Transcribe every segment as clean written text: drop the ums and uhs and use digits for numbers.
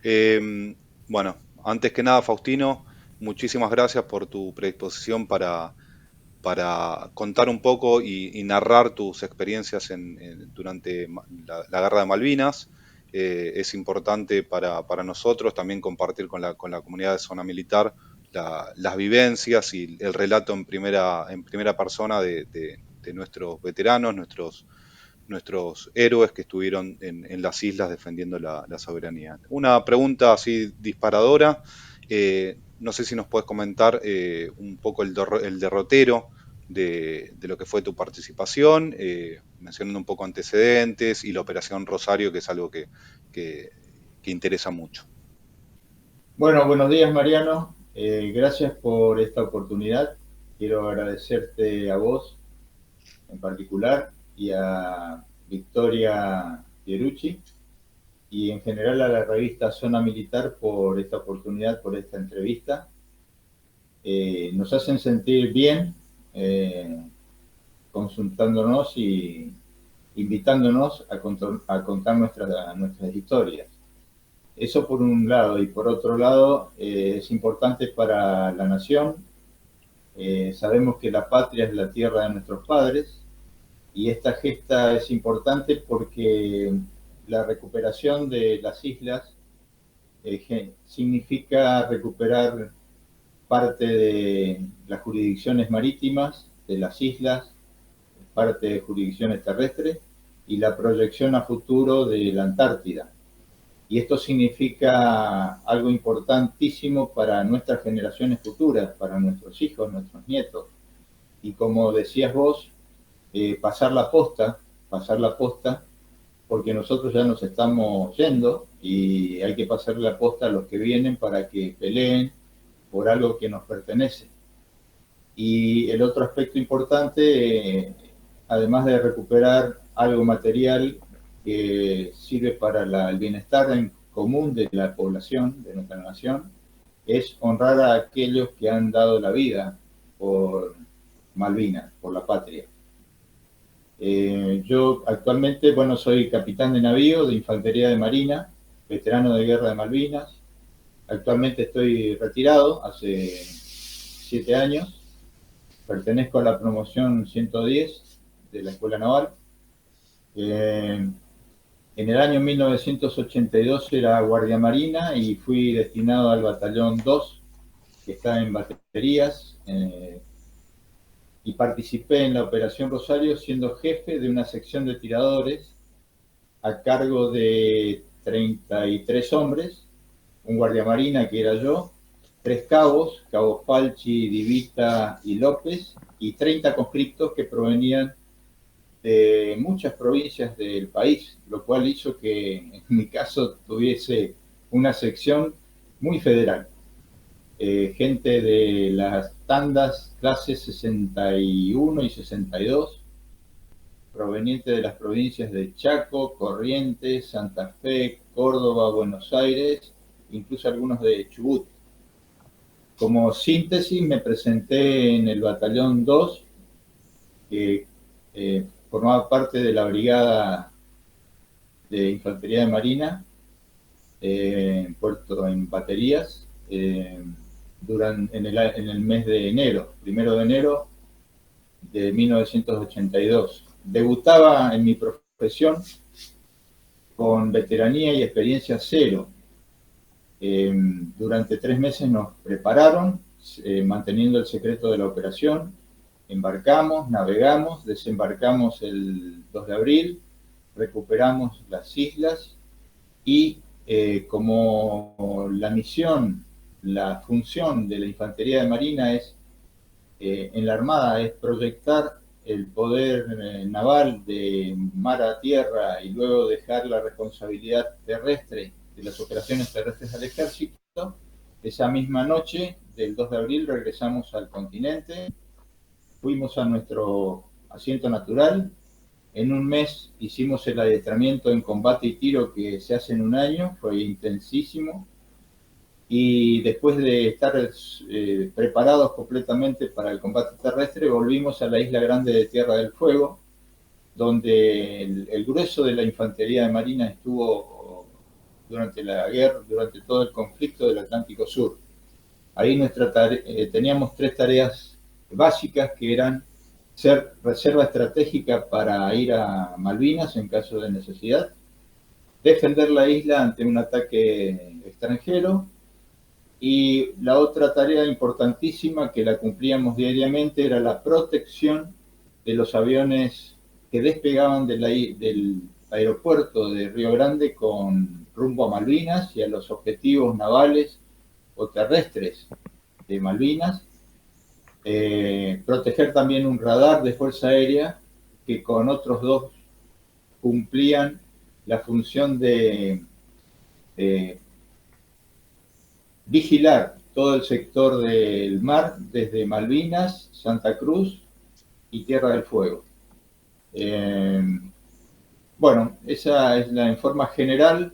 Eh, bueno, antes que nada, Faustino, muchísimas gracias por tu predisposición para contar un poco y narrar tus experiencias durante la Guerra de Malvinas. Es importante para nosotros también compartir con la comunidad de zona militar las vivencias y el relato en primera persona de nuestros veteranos, nuestros héroes que estuvieron en las islas defendiendo la soberanía. Una pregunta así disparadora, no sé si nos puedes comentar un poco el derrotero de lo que fue tu participación, mencionando un poco antecedentes y la Operación Rosario, que es algo que, que interesa mucho. Bueno, buenos días Mariano. Gracias por esta oportunidad. Quiero agradecerte a vos en particular y a Victoria Pierucci y en general a la revista Zona Militar por esta oportunidad, por esta entrevista. Nos hacen sentir bien eh, consultándonos y invitándonos a contar nuestras historias. Eso por un lado, y por otro lado es importante para la nación. Sabemos que la patria es la tierra de nuestros padres y esta gesta es importante porque la recuperación de las islas significa recuperar parte de las jurisdicciones marítimas de las islas, parte de jurisdicciones terrestres y la proyección a futuro de la Antártida. Y esto significa algo importantísimo para nuestras generaciones futuras, para nuestros hijos, nuestros nietos. Y como decías vos, pasar la posta, porque nosotros ya nos estamos yendo y hay que pasar la posta a los que vienen para que peleen por algo que nos pertenece. Y el otro aspecto importante, además de recuperar algo material que sirve para el bienestar en común de la población, de nuestra nación, es honrar a aquellos que han dado la vida por Malvinas, por la patria. Yo actualmente, bueno, soy capitán de navío de Infantería de Marina, veterano de Guerra de Malvinas. Actualmente estoy retirado hace 7 años. Pertenezco a la promoción 110 de la Escuela Naval. En el año 1982 era guardia marina y fui destinado al batallón 2, que está en baterías, y participé en la Operación Rosario siendo jefe de una sección de tiradores a cargo de 33 hombres, un guardia marina que era yo, tres cabos, Cabo Falchi, Divita y López, y 30 conscriptos que provenían de muchas provincias del país, lo cual hizo que en mi caso tuviese una sección muy federal. Gente de las tandas clases 61 y 62, proveniente de las provincias de Chaco, Corrientes, Santa Fe, Córdoba, Buenos Aires, incluso algunos de Chubut. Como síntesis me presenté en el batallón 2, que formaba parte de la brigada de Infantería de Marina, puerto en baterías, en el mes de enero, 1 de enero de 1982. Debutaba en mi profesión con veteranía y experiencia cero. Durante 3 meses nos prepararon, manteniendo el secreto de la operación. Embarcamos, navegamos, desembarcamos el 2 de abril, recuperamos las islas y como la misión, la función de la Infantería de Marina es, en la Armada, es proyectar el poder naval de mar a tierra y luego dejar la responsabilidad terrestre de las operaciones terrestres al ejército. Esa misma noche del 2 de abril regresamos al continente, fuimos a nuestro asiento natural. En un mes hicimos el adiestramiento en combate y tiro que se hace en un año, fue intensísimo. Y después de estar preparados completamente para el combate terrestre, volvimos a la isla grande de Tierra del Fuego, donde el grueso de la infantería de marina estuvo durante la guerra, durante todo el conflicto del Atlántico Sur. Ahí teníamos 3 tareas básicas que eran ser reserva estratégica para ir a Malvinas en caso de necesidad, defender la isla ante un ataque extranjero, y la otra tarea importantísima que la cumplíamos diariamente era la protección de los aviones que despegaban del aeropuerto de Río Grande con rumbo a Malvinas y a los objetivos navales o terrestres de Malvinas. Proteger también un radar de Fuerza Aérea que con otros 2 cumplían la función de vigilar todo el sector del mar desde Malvinas, Santa Cruz y Tierra del Fuego. Bueno, esa es en forma general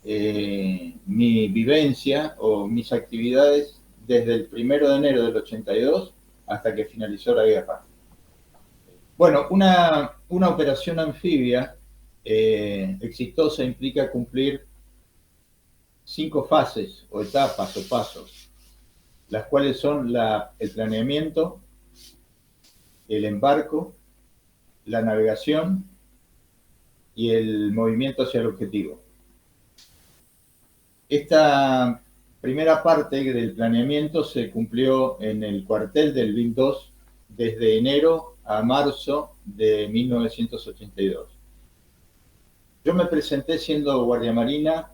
mi vivencia o mis actividades desde el 1 de enero del 82 hasta que finalizó la guerra. Bueno, una operación anfibia exitosa implica cumplir 5 fases o etapas o pasos, las cuales son el planeamiento, el embarco, la navegación y el movimiento hacia el objetivo. Esta primera parte del planeamiento se cumplió en el cuartel del BIM 2 desde enero a marzo de 1982. Yo me presenté siendo guardia marina,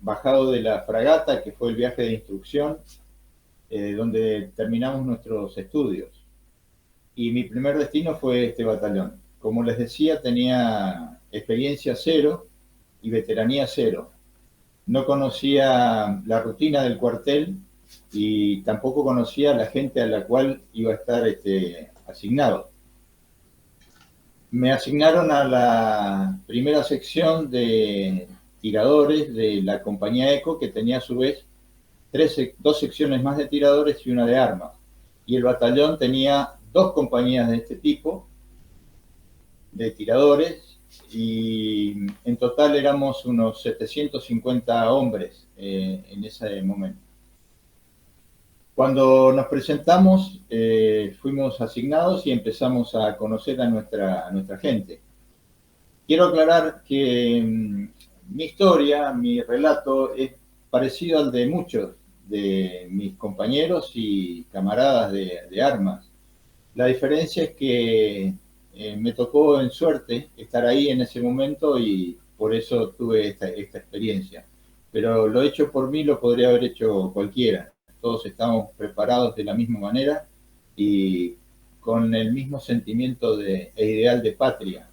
bajado de la fragata, que fue el viaje de instrucción, donde terminamos nuestros estudios. Y mi primer destino fue este batallón. Como les decía, tenía experiencia 0 y veteranía 0. No conocía la rutina del cuartel y tampoco conocía a la gente a la cual iba a estar asignado. Me asignaron a la primera sección de tiradores de la compañía ECO, que tenía a su vez 2 secciones más de tiradores y una de armas. Y el batallón tenía 2 compañías de este tipo, de tiradores, y en total éramos unos 750 hombres en ese momento. Cuando nos presentamos, fuimos asignados y empezamos a conocer a nuestra gente. Quiero aclarar que mi historia, mi relato, es parecido al de muchos de mis compañeros y camaradas de armas. La diferencia es que me tocó en suerte estar ahí en ese momento y por eso tuve esta experiencia. Pero lo hecho por mí lo podría haber hecho cualquiera. Todos estamos preparados de la misma manera y con el mismo sentimiento e ideal de patria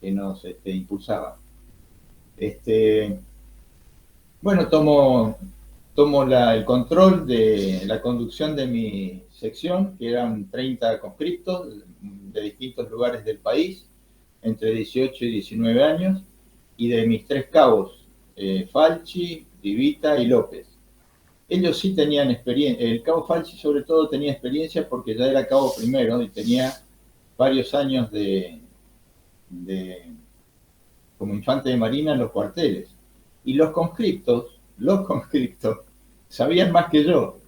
que nos impulsaba. Bueno, tomo el control de la conducción de mi sección, que eran 30 conscriptos de distintos lugares del país, entre 18 y 19 años, y de mis 3 cabos, Falchi, Divita y López. Ellos sí tenían experiencia. El cabo Falchi sobre todo tenía experiencia porque ya era cabo primero y tenía varios años como infante de marina en los cuarteles. Y los conscriptos sabían más que yo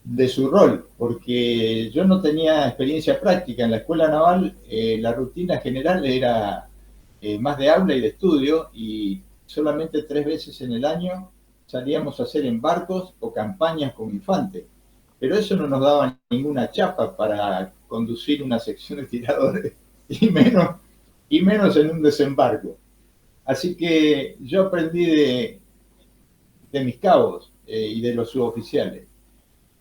de su rol, porque yo no tenía experiencia práctica. En la escuela naval la rutina general era más de aula y de estudio, y solamente 3 veces en el año salíamos a hacer embarcos o campañas como infante. Pero eso no nos daba ninguna chapa para conducir una sección de tiradores, y menos en un desembarco. Así que yo aprendí de mis cabos y de los suboficiales.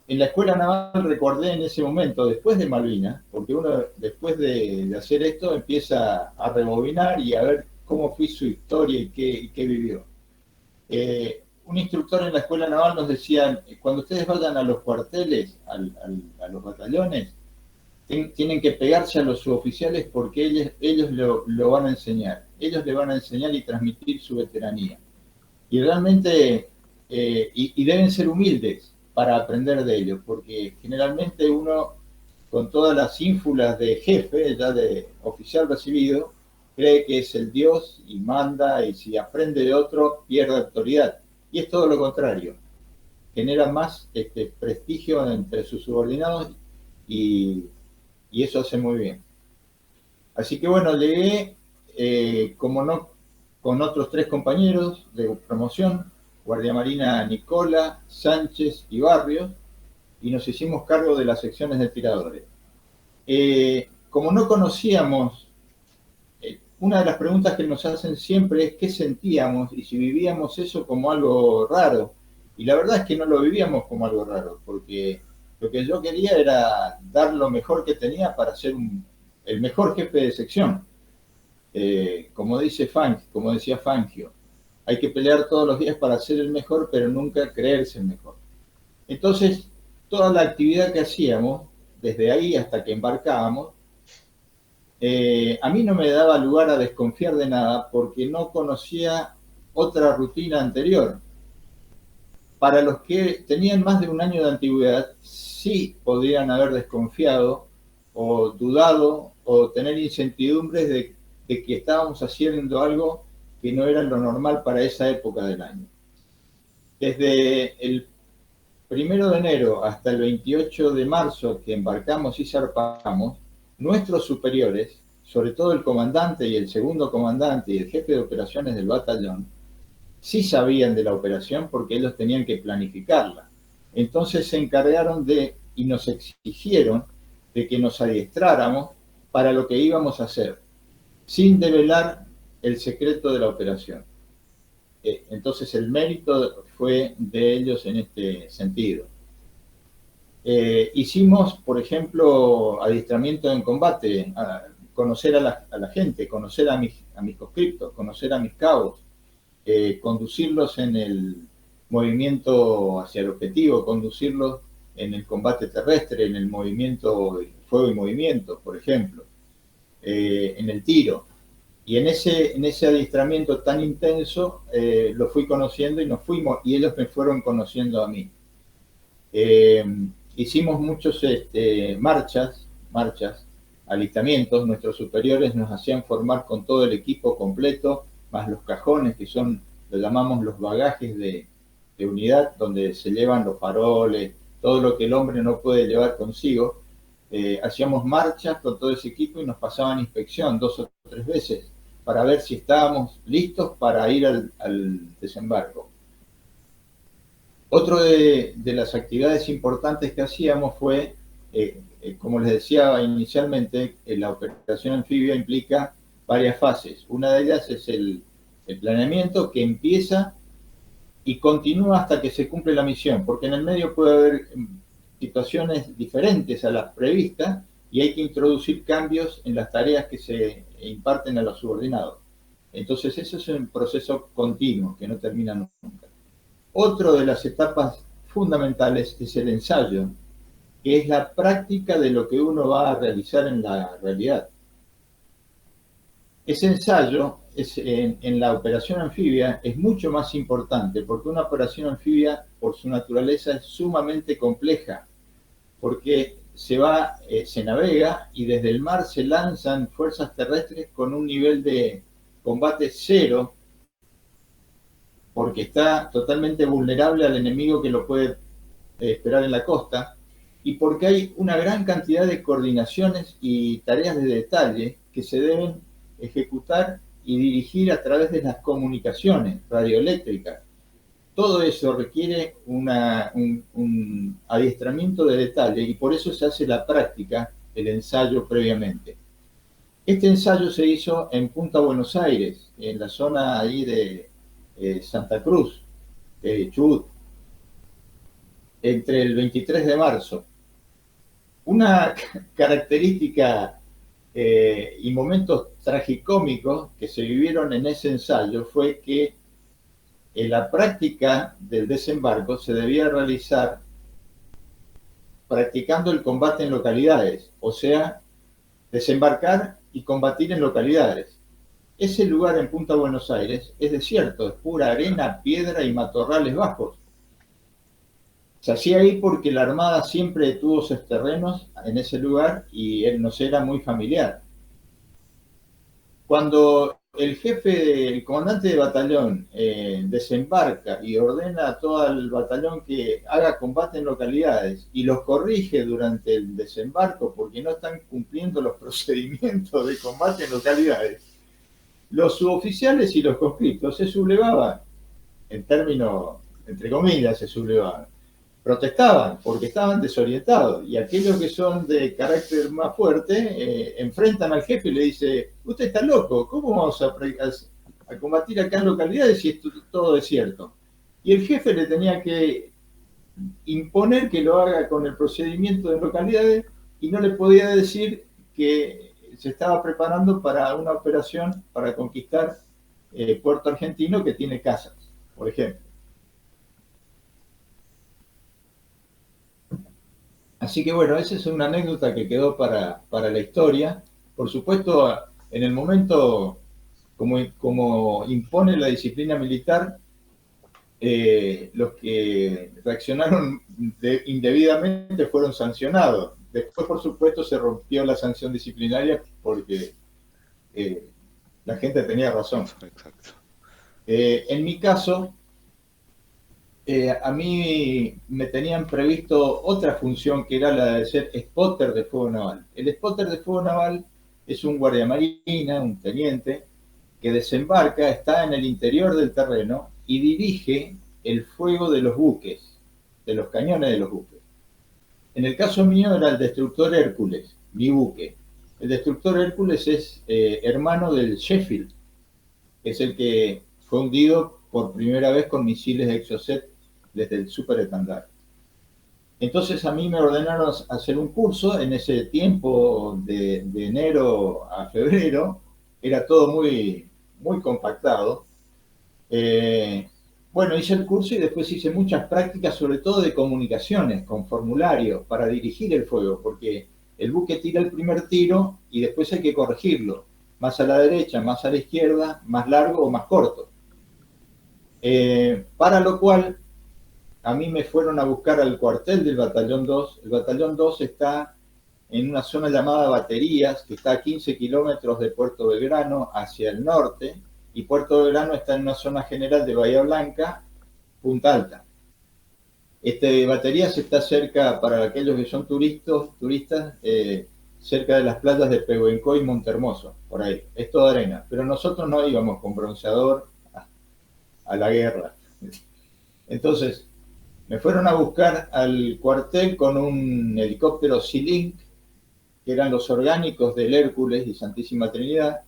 En la escuela naval recordé en ese momento, después de Malvinas, porque uno después de hacer esto empieza a rebobinar y a ver cómo fue su historia y qué vivió. Un instructor en la escuela naval nos decía: cuando ustedes vayan a los cuarteles, a los batallones, tienen que pegarse a los suboficiales porque ellos lo van a enseñar. Ellos le van a enseñar y transmitir su veteranía. Y realmente, y deben ser humildes para aprender de ellos, porque generalmente uno, con todas las ínfulas de jefe, ya de oficial recibido, cree que es el Dios y manda, y si aprende de otro pierde autoridad. Y es todo lo contrario, genera más prestigio entre sus subordinados y, y eso hace muy bien. Así que bueno, llegué, como no, con otros 3 compañeros de promoción, Guardia Marina Nicola, Sánchez y Barrios, y nos hicimos cargo de las secciones de tiradores. Como no conocíamos, una de las preguntas que nos hacen siempre es qué sentíamos y si vivíamos eso como algo raro. Y la verdad es que no lo vivíamos como algo raro, porque lo que yo quería era dar lo mejor que tenía para ser el mejor jefe de sección. Como decía Fangio, hay que pelear todos los días para ser el mejor, pero nunca creerse el mejor. Entonces, toda la actividad que hacíamos, desde ahí hasta que embarcábamos, a mí no me daba lugar a desconfiar de nada porque no conocía otra rutina anterior. Para los que tenían más de un año de antigüedad, sí podrían haber desconfiado o dudado o tener incertidumbres de que estábamos haciendo algo que no era lo normal para esa época del año. Desde el 1 de enero hasta el 28 de marzo que embarcamos y zarpamos, nuestros superiores, sobre todo el comandante y el segundo comandante y el jefe de operaciones del batallón, sí sabían de la operación porque ellos tenían que planificarla. Entonces se encargaron y nos exigieron de que nos adiestráramos para lo que íbamos a hacer, sin develar el secreto de la operación. Entonces el mérito fue de ellos en este sentido. Hicimos, por ejemplo, adiestramiento en combate, conocer a la gente, conocer a mis conscriptos, conocer a mis cabos, conducirlos en el movimiento hacia el objetivo, conducirlos en el combate terrestre, en el movimiento, fuego y movimiento, por ejemplo, en el tiro. Y en ese adiestramiento tan intenso lo fui conociendo y ellos me fueron conociendo a mí. Hicimos muchos marchas, alistamientos. Nuestros superiores nos hacían formar con todo el equipo completo, más los cajones, que lo llamamos los bagajes de unidad, donde se llevan los faroles, todo lo que el hombre no puede llevar consigo. Hacíamos marchas con todo ese equipo y nos pasaban inspección 2 o 3 veces para ver si estábamos listos para ir al desembarco. Otro de las actividades importantes que hacíamos fue, como les decía inicialmente, la operación anfibia implica varias fases. Una de ellas es el planeamiento, que empieza y continúa hasta que se cumple la misión, porque en el medio puede haber situaciones diferentes a las previstas y hay que introducir cambios en las tareas que se imparten a los subordinados. Entonces eso es un proceso continuo que no termina nunca. Otra de las etapas fundamentales es el ensayo, que es la práctica de lo que uno va a realizar en la realidad. Ese ensayo en la operación anfibia es mucho más importante porque una operación anfibia, por su naturaleza, es sumamente compleja, porque se navega y desde el mar se lanzan fuerzas terrestres con un nivel de combate cero, porque está totalmente vulnerable al enemigo que lo puede esperar en la costa, y porque hay una gran cantidad de coordinaciones y tareas de detalle que se deben ejecutar y dirigir a través de las comunicaciones radioeléctricas. Todo eso requiere un adiestramiento de detalle y por eso se hace la práctica, el ensayo previamente. Este ensayo se hizo en Punta Buenos Aires, en la zona ahí de Santa Cruz, Chubut, entre el 23 de marzo. Una característica y momentos tragicómicos que se vivieron en ese ensayo fue que la práctica del desembarco se debía realizar practicando el combate en localidades, o sea, desembarcar y combatir en localidades. Ese lugar en Punta Buenos Aires es desierto, es pura arena, piedra y matorrales bajos. Se hacía ahí porque la Armada siempre tuvo sus terrenos en ese lugar y él nos era muy familiar. Cuando el jefe, el comandante de batallón desembarca y ordena a todo el batallón que haga combate en localidades y los corrige durante el desembarco porque no están cumpliendo los procedimientos de combate en localidades, los suboficiales y los conscriptos se sublevaban, en términos, entre comillas, se sublevaban. Protestaban porque estaban desorientados y aquellos que son de carácter más fuerte enfrentan al jefe y le dice, usted está loco, ¿cómo vamos a combatir acá en localidades si es todo desierto? Y el jefe le tenía que imponer que lo haga con el procedimiento de localidades y no le podía decir que se estaba preparando para una operación para conquistar Puerto Argentino que tiene casas, por ejemplo. Así que bueno, esa es una anécdota que quedó para la historia. Por supuesto, en el momento, como impone la disciplina militar, los que reaccionaron indebidamente fueron sancionados. Después, por supuesto, se rompió la sanción disciplinaria porque la gente tenía razón. Exacto. En mi caso, a mí me tenían previsto otra función que era la de ser spotter de fuego naval. El spotter de fuego naval es un guardiamarina, un teniente, que desembarca, está en el interior del terreno y dirige el fuego de los buques, de los cañones de los buques. En el caso mío era el destructor Hércules, mi buque. El destructor Hércules es hermano del Sheffield, que es el que fue hundido por primera vez con misiles de Exocet desde el superestandarte. Entonces a mí me ordenaron hacer un curso en ese tiempo de enero a febrero, era todo muy, muy compactado. Bueno, hice el curso y después hice muchas prácticas, sobre todo de comunicaciones, con formularios para dirigir el fuego, porque el buque tira el primer tiro y después hay que corregirlo, más a la derecha, más a la izquierda, más largo o más corto. Para lo cual a mí me fueron a buscar al cuartel del Batallón 2. El Batallón 2 está en una zona llamada Baterías, que está a 15 kilómetros de Puerto Belgrano hacia el norte, y Puerto Belgrano está en una zona general de Bahía Blanca, Punta Alta. Baterías está cerca, para aquellos que son turistas, cerca de las playas de Pehuencoy y Montermoso, por ahí. Es toda arena, pero nosotros no íbamos con bronceador a la guerra. Entonces, me fueron a buscar al cuartel con un helicóptero Sea-Link, que eran los orgánicos del Hércules y Santísima Trinidad.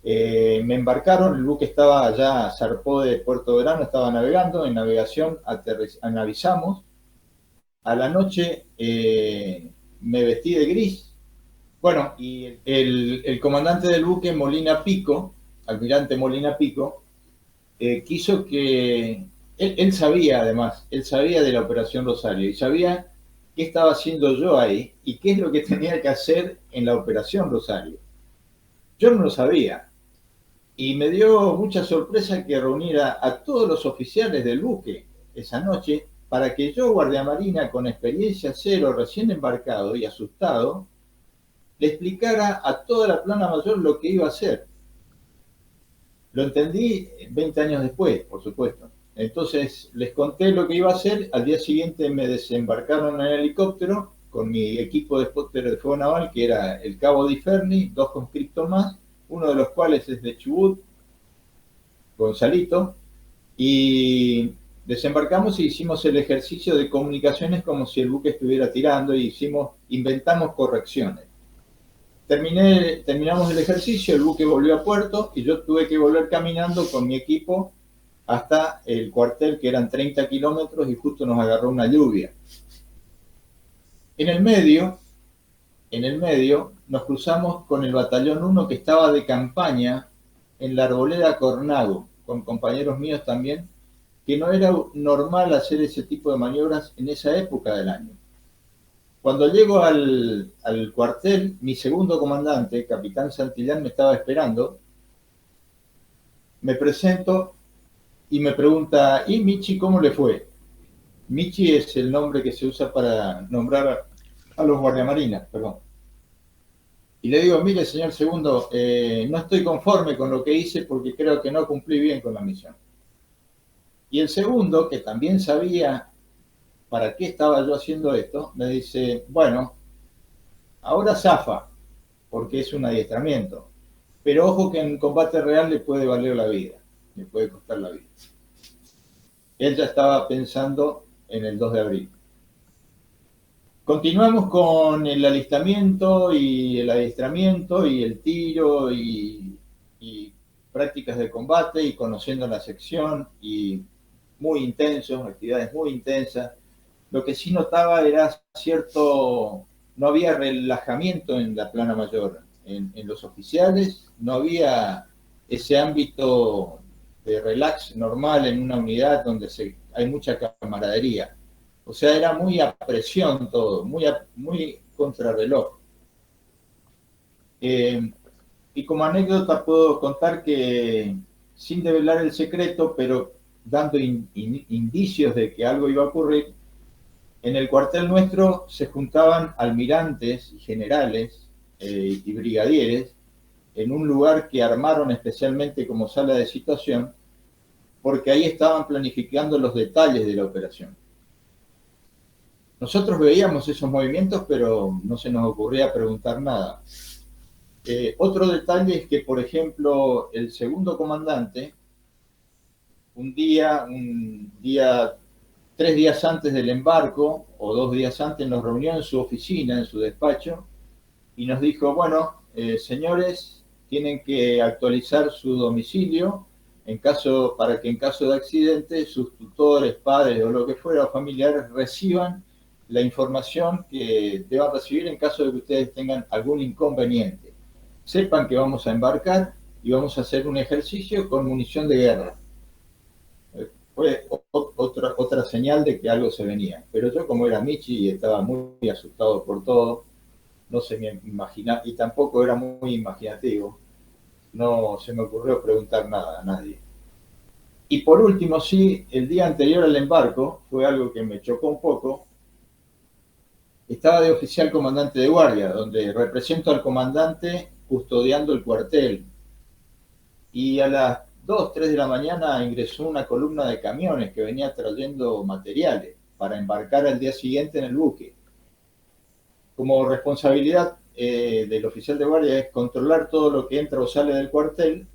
Me embarcaron, el buque estaba ya, zarpó de Puerto Verano, estaba navegando, en navegación avisamos. A la noche me vestí de gris. Bueno, y el comandante del buque, Molina Pico, almirante Molina Pico, quiso que... Él sabía, además, él sabía de la Operación Rosario y sabía qué estaba haciendo yo ahí y qué es lo que tenía que hacer en la Operación Rosario. Yo no lo sabía y me dio mucha sorpresa que reuniera a todos los oficiales del buque esa noche para que yo, guardiamarina con experiencia cero, recién embarcado y asustado, le explicara a toda la plana mayor lo que iba a hacer. Lo entendí 20 años después, por supuesto. Entonces les conté lo que iba a hacer, al día siguiente me desembarcaron en el helicóptero con mi equipo de spotter de fuego naval, que era el cabo Di Ferni, 2 conscriptos más, uno de los cuales es de Chubut, Gonzalito, y desembarcamos y hicimos el ejercicio de comunicaciones como si el buque estuviera tirando y inventamos correcciones. Terminamos el ejercicio, el buque volvió a puerto y yo tuve que volver caminando con mi equipo hasta el cuartel, que eran 30 kilómetros, y justo nos agarró una lluvia. En el medio nos cruzamos con el Batallón 1 que estaba de campaña en la Arboleda Cornago, con compañeros míos también, que no era normal hacer ese tipo de maniobras en esa época del año. Cuando llego al cuartel, mi segundo comandante, capitán Santillán, me estaba esperando. Me presento y me pregunta, ¿y Michi cómo le fue? Michi es el nombre que se usa para nombrar a los guardiamarinas, perdón. Y le digo, mire, señor segundo, no estoy conforme con lo que hice porque creo que no cumplí bien con la misión. Y el segundo, que también sabía para qué estaba yo haciendo esto, me dice, bueno, ahora zafa, porque es un adiestramiento. Pero ojo que en combate real le puede valer la vida, le puede costar la vida. Él ya estaba pensando en el 2 de abril. Continuamos con el alistamiento y el adiestramiento y el tiro y prácticas de combate y conociendo la sección y muy intensos, actividades muy intensas. Lo que sí notaba era no había relajamiento en la plana mayor. En los oficiales no había ese ámbito de relax normal en una unidad donde hay mucha camaradería. O sea, era muy a presión todo, muy contrarreloj. Y como anécdota puedo contar que, sin develar el secreto, pero dando indicios de que algo iba a ocurrir, en el cuartel nuestro se juntaban almirantes y generales y brigadieres en un lugar que armaron especialmente como sala de situación, porque ahí estaban planificando los detalles de la operación. Nosotros veíamos esos movimientos, pero no se nos ocurría preguntar nada. Otro detalle es que, por ejemplo, el segundo comandante, un día 3 días antes del embarco, o 2 días antes, nos reunió en su oficina, en su despacho, y nos dijo, bueno, señores, tienen que actualizar su domicilio para que en caso de accidente sus tutores, padres o lo que fuera, o familiares reciban la información que deban recibir en caso de que ustedes tengan algún inconveniente. Sepan que vamos a embarcar y vamos a hacer un ejercicio con munición de guerra. Fue otra señal de que algo se venía. Pero yo, como era Michi y estaba muy asustado por todo, no se me imaginaba, y tampoco era muy imaginativo, no se me ocurrió preguntar nada a nadie. Y por último, sí, el día anterior al embarco, fue algo que me chocó un poco, estaba de oficial comandante de guardia, donde represento al comandante custodiando el cuartel. Y a las 2, 3 de la mañana ingresó una columna de camiones que venía trayendo materiales para embarcar al día siguiente en el buque. Como responsabilidad del oficial de guardia es controlar todo lo que entra o sale del cuartel,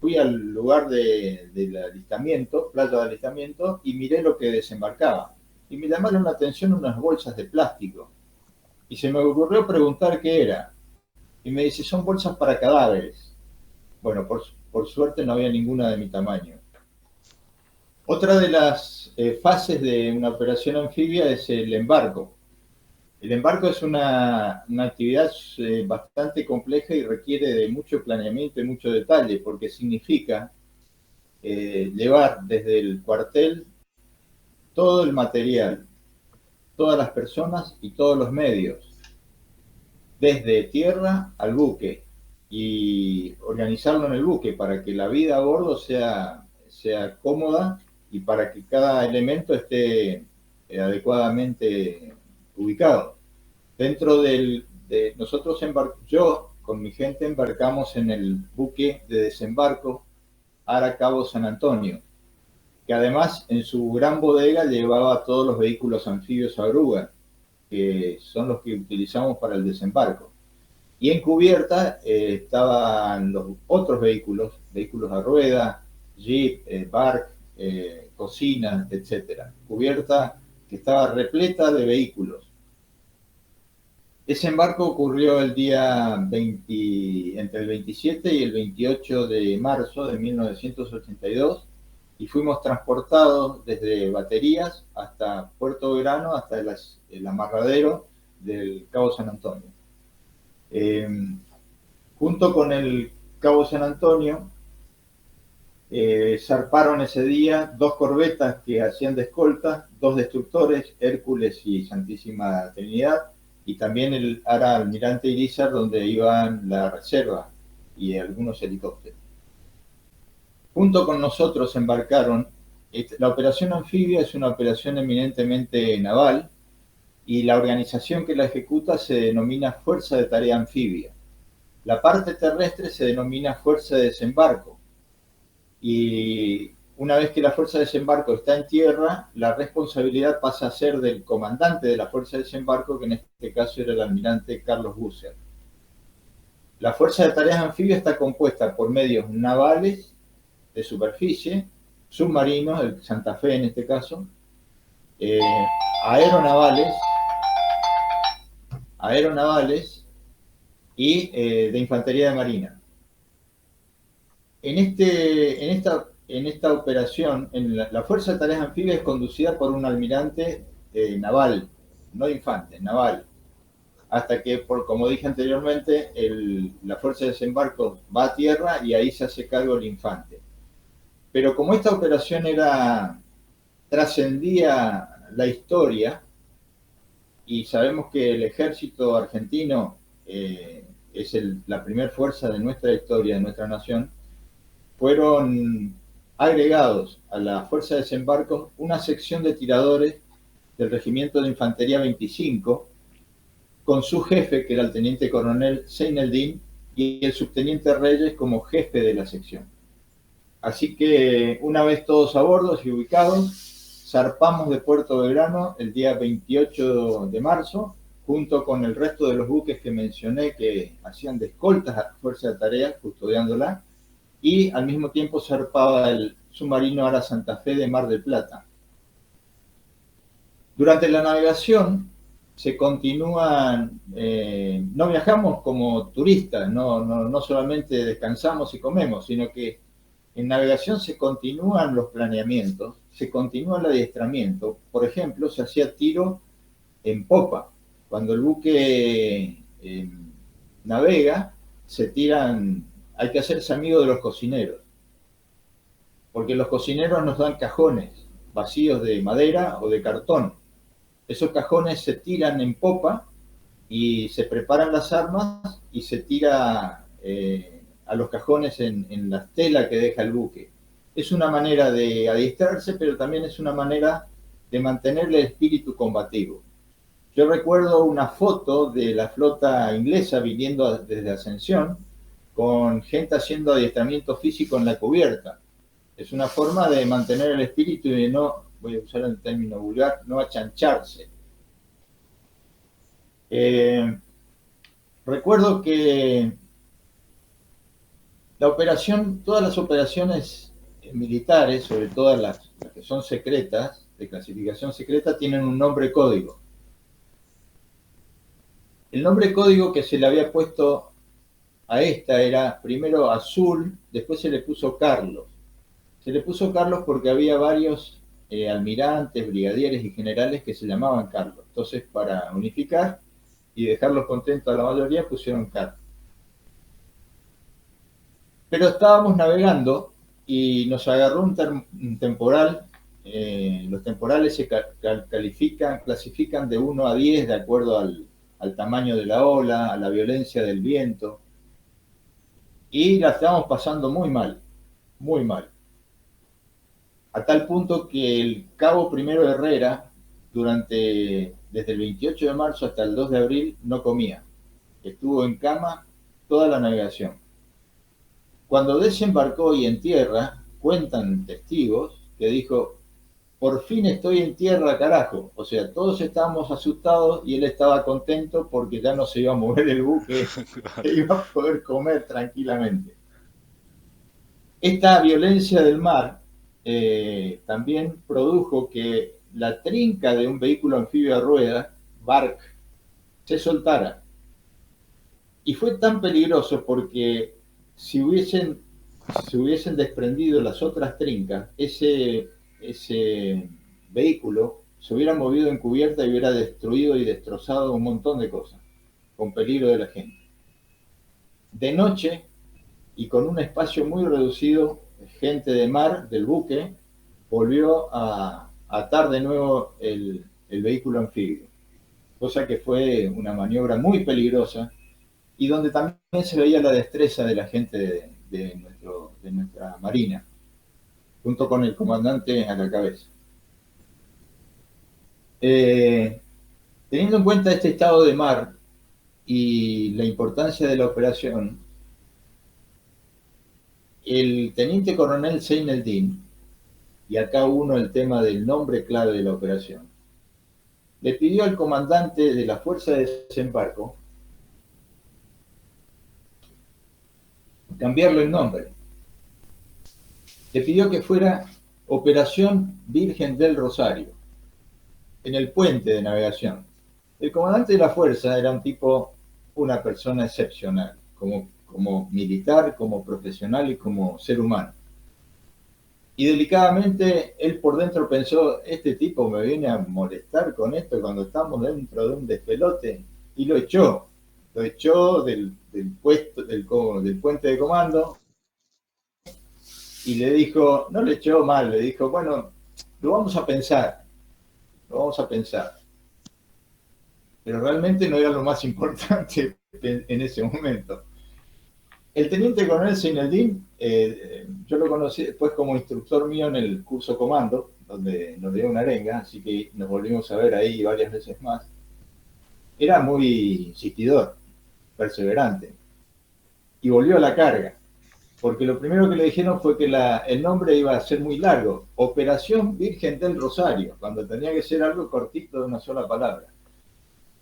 fui al lugar del alistamiento, playa de alistamiento, y miré lo que desembarcaba. Y me llamaron la atención unas bolsas de plástico. Y se me ocurrió preguntar qué era. Y me dice, son bolsas para cadáveres. Bueno, por suerte no había ninguna de mi tamaño. Otra de las fases de una operación anfibia es el embarco. El embarco es una actividad bastante compleja y requiere de mucho planeamiento y mucho detalle, porque significa llevar desde el cuartel todo el material, todas las personas y todos los medios, desde tierra al buque, y organizarlo en el buque para que la vida a bordo sea cómoda y para que cada elemento esté adecuadamente ubicado. Dentro nosotros yo con mi gente embarcamos en el buque de desembarco Ara Cabo San Antonio, que además en su gran bodega llevaba todos los vehículos anfibios a grúa, que son los que utilizamos para el desembarco. Y en cubierta estaban los otros vehículos a rueda, jeep, bark, cocina, etc. Cubierta que estaba repleta de vehículos. Ese embarco ocurrió el día entre el 27 y el 28 de marzo de 1982 y fuimos transportados desde Baterías hasta Puerto Verano, hasta el amarradero del Cabo San Antonio. Junto con el Cabo San Antonio, zarparon ese día 2 corbetas que hacían de escolta, 2 destructores, Hércules y Santísima Trinidad, y también el Ara Almirante Irizar, donde iban la reserva y algunos helicópteros. Junto con nosotros embarcaron, la operación anfibia es una operación eminentemente naval, y la organización que la ejecuta se denomina Fuerza de Tarea Anfibia. La parte terrestre se denomina fuerza de desembarco y una vez que la fuerza de desembarco está en tierra, la responsabilidad pasa a ser del comandante de la fuerza de desembarco, que en este caso era el almirante Carlos Busser. La fuerza de tareas anfibias está compuesta por medios navales de superficie, submarinos, el Santa Fe en este caso, eh, aeronavales, y de infantería de marina. En esta operación, la Fuerza de Tareas Anfibias es conducida por un almirante naval, no de infantes, naval, hasta que, como dije anteriormente, la Fuerza de Desembarco va a tierra y ahí se hace cargo el infante. Pero como esta operación trascendía la historia, y sabemos que el ejército argentino es la primera fuerza de nuestra historia, de nuestra nación, fueron agregados a la fuerza de desembarco una sección de tiradores del Regimiento de Infantería 25, con su jefe, que era el teniente coronel Seineldin, y el subteniente Reyes como jefe de la sección. Así que una vez todos a bordo y ubicados, zarpamos de Puerto Belgrano el día 28 de marzo, junto con el resto de los buques que mencioné que hacían de escoltas a la fuerza de tareas, custodiándola, y al mismo tiempo zarpaba el submarino Ara Santa Fe de Mar del Plata. Durante la navegación se continúan, no viajamos como turistas, no solamente descansamos y comemos, sino que en navegación se continúan los planeamientos, se continúa el adiestramiento. Por ejemplo, se hacía tiro en popa. Cuando el buque navega, hay que hacerse amigo de los cocineros, porque los cocineros nos dan cajones vacíos de madera o de cartón. Esos cajones se tiran en popa y se preparan las armas y se tira a los cajones en la estela que deja el buque. Es una manera de adiestrarse, pero también es una manera de mantener el espíritu combativo. Yo recuerdo una foto de la flota inglesa viniendo desde Ascensión con gente haciendo adiestramiento físico en la cubierta. Es una forma de mantener el espíritu y de no, voy a usar el término vulgar, no achancharse. Recuerdo que todas las operaciones militares, sobre todo las que son secretas, de clasificación secreta, tienen un nombre código. El nombre código que se le había puesto a esta era primero Azul, después se le puso Carlos. Se le puso Carlos porque había varios almirantes, brigadieres y generales que se llamaban Carlos. Entonces, para unificar y dejarlos contentos a la mayoría, pusieron Carlos. Pero estábamos navegando y nos agarró un temporal. Los temporales se clasifican de 1 a 10 de acuerdo al tamaño de la ola, a la violencia del viento. Y la estábamos pasando muy mal, muy mal. A tal punto que el cabo Primero Herrera, desde el 28 de marzo hasta el 2 de abril, no comía. Estuvo en cama toda la navegación. Cuando desembarcó y en tierra, cuentan testigos que dijo: por fin estoy en tierra, carajo. O sea, todos estábamos asustados y él estaba contento porque ya no se iba a mover el buque, que iba a poder comer tranquilamente. Esta violencia del mar también produjo que la trinca de un vehículo anfibio a ruedas, bark, se soltara. Y fue tan peligroso porque si se hubiesen desprendido las otras trincas, ese vehículo se hubiera movido en cubierta y hubiera destruido y destrozado un montón de cosas, con peligro de la gente. De noche, y con un espacio muy reducido, gente de mar, del buque, volvió a atar de nuevo el vehículo anfibio, cosa que fue una maniobra muy peligrosa y donde también se veía la destreza de la gente de nuestra marina, junto con el comandante a la cabeza. Teniendo en cuenta este estado de mar, y la importancia de la operación, el teniente coronel Seineldin, y acá uno el tema del nombre clave de la operación, le pidió al comandante de la fuerza de desembarco cambiarle el nombre. Le pidió que fuera Operación Virgen del Rosario, en el puente de navegación. El comandante de la fuerza era un tipo, una persona excepcional, como militar, como profesional y como ser humano. Y delicadamente él por dentro pensó, este tipo me viene a molestar con esto cuando estamos dentro de un despelote, y lo echó del puesto, del puente de comando, y le dijo, no le echó mal, le dijo, bueno, lo vamos a pensar, lo vamos a pensar. Pero realmente no era lo más importante en ese momento. El teniente coronel Seineldin, yo lo conocí después como instructor mío en el curso comando, donde nos dio una arenga, así que nos volvimos a ver ahí varias veces más. Era muy insistidor, perseverante, y volvió a la carga, porque lo primero que le dijeron fue que el nombre iba a ser muy largo, Operación Virgen del Rosario, cuando tenía que ser algo cortito de una sola palabra.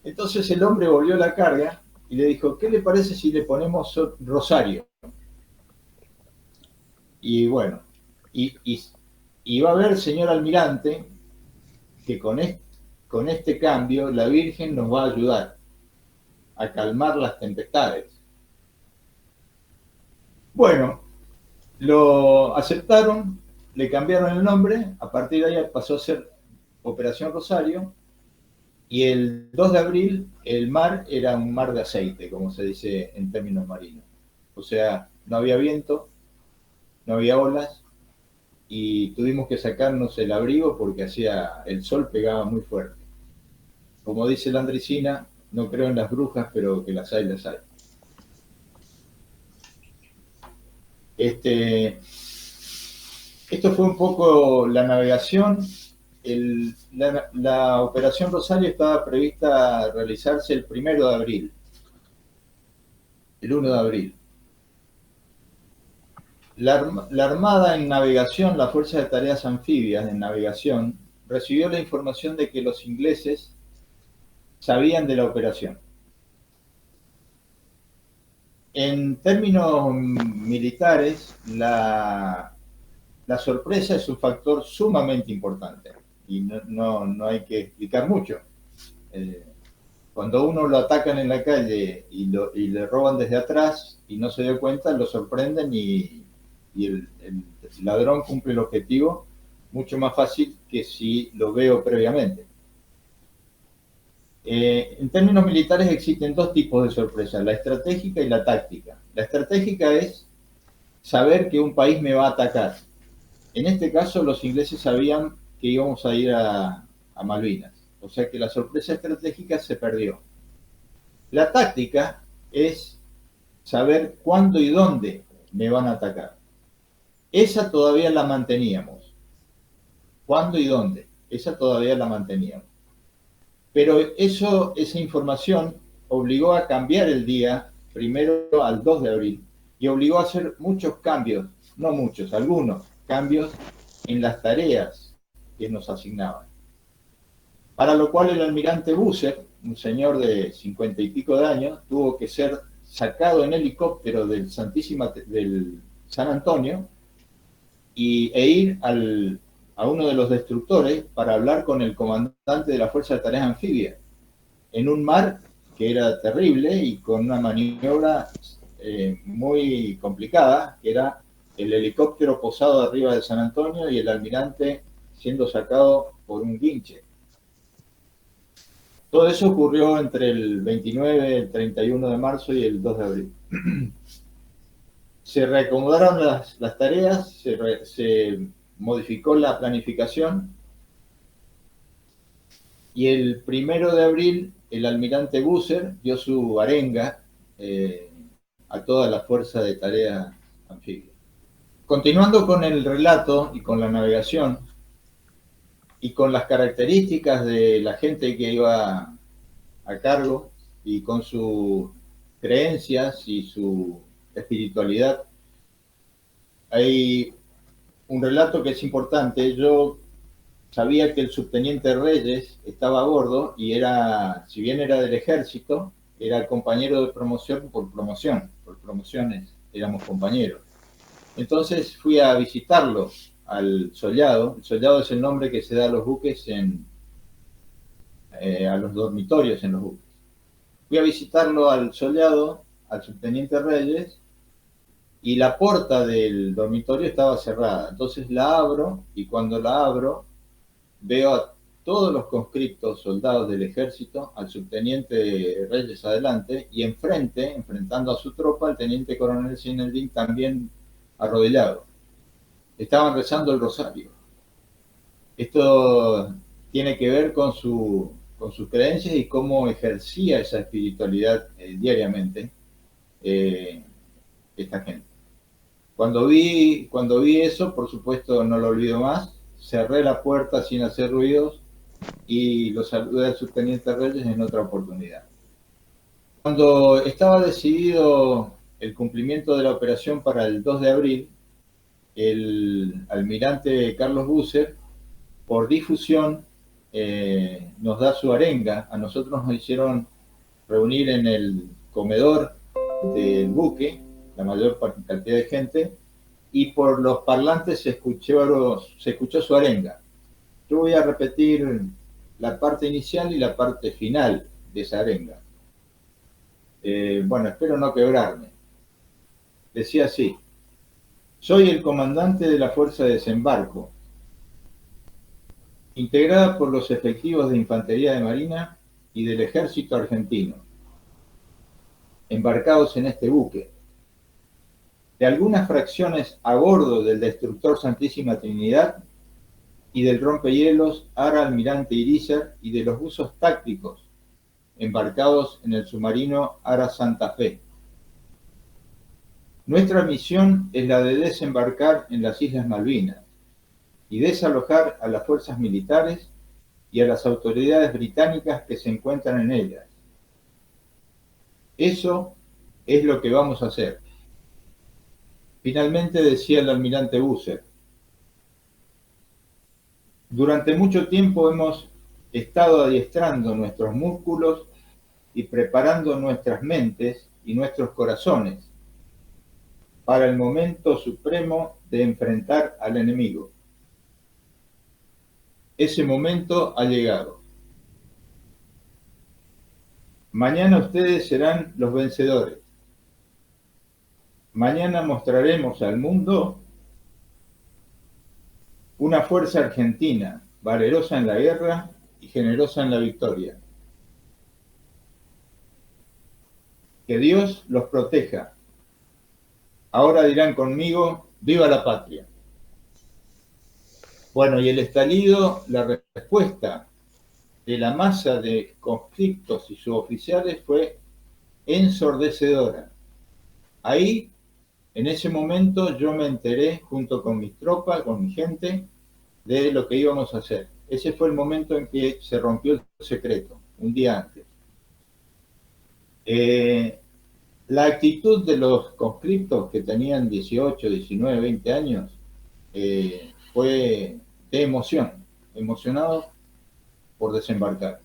Entonces el hombre volvió a la carga y le dijo, ¿qué le parece si le ponemos Rosario? Y bueno, y va a ver, señor almirante, que con este cambio la Virgen nos va a ayudar a calmar las tempestades. Bueno, lo aceptaron, le cambiaron el nombre, a partir de ahí pasó a ser Operación Rosario, y el 2 de abril el mar era un mar de aceite, como se dice en términos marinos. O sea, no había viento, no había olas, y tuvimos que sacarnos el abrigo porque el sol pegaba muy fuerte. Como dice la Andricina, no creo en las brujas, pero que las hay, las hay. Esto fue un poco la navegación. La operación Rosario estaba prevista realizarse el 1 de abril, el 1 de abril. La Armada en navegación, la Fuerza de Tareas Anfibias en navegación, recibió la información de que los ingleses sabían de la operación. En términos militares, la sorpresa es un factor sumamente importante y no hay que explicar mucho. Cuando uno lo atacan en la calle y le roban desde atrás y no se dio cuenta, lo sorprenden y el ladrón cumple el objetivo mucho más fácil que si lo veo previamente. En términos militares existen dos tipos de sorpresa, la estratégica y la táctica. La estratégica es saber que un país me va a atacar. En este caso los ingleses sabían que íbamos a ir a Malvinas, o sea que la sorpresa estratégica se perdió. La táctica es saber cuándo y dónde me van a atacar. Esa todavía la manteníamos. ¿Cuándo y dónde? Esa todavía la manteníamos. Pero esa información obligó a cambiar el día, primero al 2 de abril, y obligó a hacer muchos cambios, no muchos, algunos cambios en las tareas que nos asignaban. Para lo cual el almirante Busser, un señor de 50 y pico de años, tuvo que ser sacado en helicóptero del San Antonio e ir a uno de los destructores para hablar con el comandante de la Fuerza de Tareas Anfibias, en un mar que era terrible y con una maniobra muy complicada, que era el helicóptero posado arriba de San Antonio y el almirante siendo sacado por un guinche. Todo eso ocurrió entre el 29, el 31 de marzo y el 2 de abril. Se reacomodaron las tareas, se modificó la planificación y el 1 de abril el almirante Busser dio su arenga a toda la fuerza de tarea anfibia. Continuando con el relato y con la navegación y con las características de la gente que iba a cargo y con sus creencias y su espiritualidad. Hay un relato que es importante. Yo sabía que el subteniente Reyes estaba a bordo y era, si bien era del ejército, era compañero de promoción por promociones éramos compañeros. Entonces fui a visitarlo al Sollado. El Sollado es el nombre que se da a los buques a los dormitorios en los buques. Fui a visitarlo al Sollado, al subteniente Reyes, y la puerta del dormitorio estaba cerrada. Entonces la abro, y cuando la abro veo a todos los conscriptos soldados del ejército, al subteniente Reyes adelante, y enfrente, enfrentando a su tropa, el teniente coronel Sinelvin también arrodillado. Estaban rezando el rosario. Esto tiene que ver con sus creencias y cómo ejercía esa espiritualidad diariamente esta gente. Cuando vi eso, por supuesto no lo olvido más, cerré la puerta sin hacer ruidos y lo saludé al subteniente Reyes en otra oportunidad. Cuando estaba decidido el cumplimiento de la operación para el 2 de abril, el almirante Carlos Busser, por difusión, nos da su arenga. A nosotros nos hicieron reunir en el comedor del buque, la mayor cantidad de gente, y por los parlantes se escuchó su arenga. Yo voy a repetir la parte inicial y la parte final de esa arenga. Bueno, espero no quebrarme. Decía así: soy el comandante de la Fuerza de Desembarco, integrada por los efectivos de Infantería de Marina y del Ejército Argentino, embarcados en este buque, de algunas fracciones a bordo del destructor Santísima Trinidad y del rompehielos Ara Almirante Irizar y de los buzos tácticos embarcados en el submarino Ara Santa Fe. Nuestra misión es la de desembarcar en las Islas Malvinas y desalojar a las fuerzas militares y a las autoridades británicas que se encuentran en ellas. Eso es lo que vamos a hacer. Finalmente decía el almirante Busser: durante mucho tiempo hemos estado adiestrando nuestros músculos y preparando nuestras mentes y nuestros corazones para el momento supremo de enfrentar al enemigo. Ese momento ha llegado. Mañana ustedes serán los vencedores. Mañana mostraremos al mundo una fuerza argentina, valerosa en la guerra y generosa en la victoria. Que Dios los proteja. Ahora dirán conmigo: ¡viva la patria! Bueno, y el estallido, la respuesta de la masa de conscriptos y suboficiales fue ensordecedora. Ahí, en ese momento, yo me enteré, junto con mis tropas, con mi gente, de lo que íbamos a hacer. Ese fue el momento en que se rompió el secreto, un día antes. La actitud de los conscriptos que tenían 18, 19, 20 años fue de emoción, emocionados por desembarcar.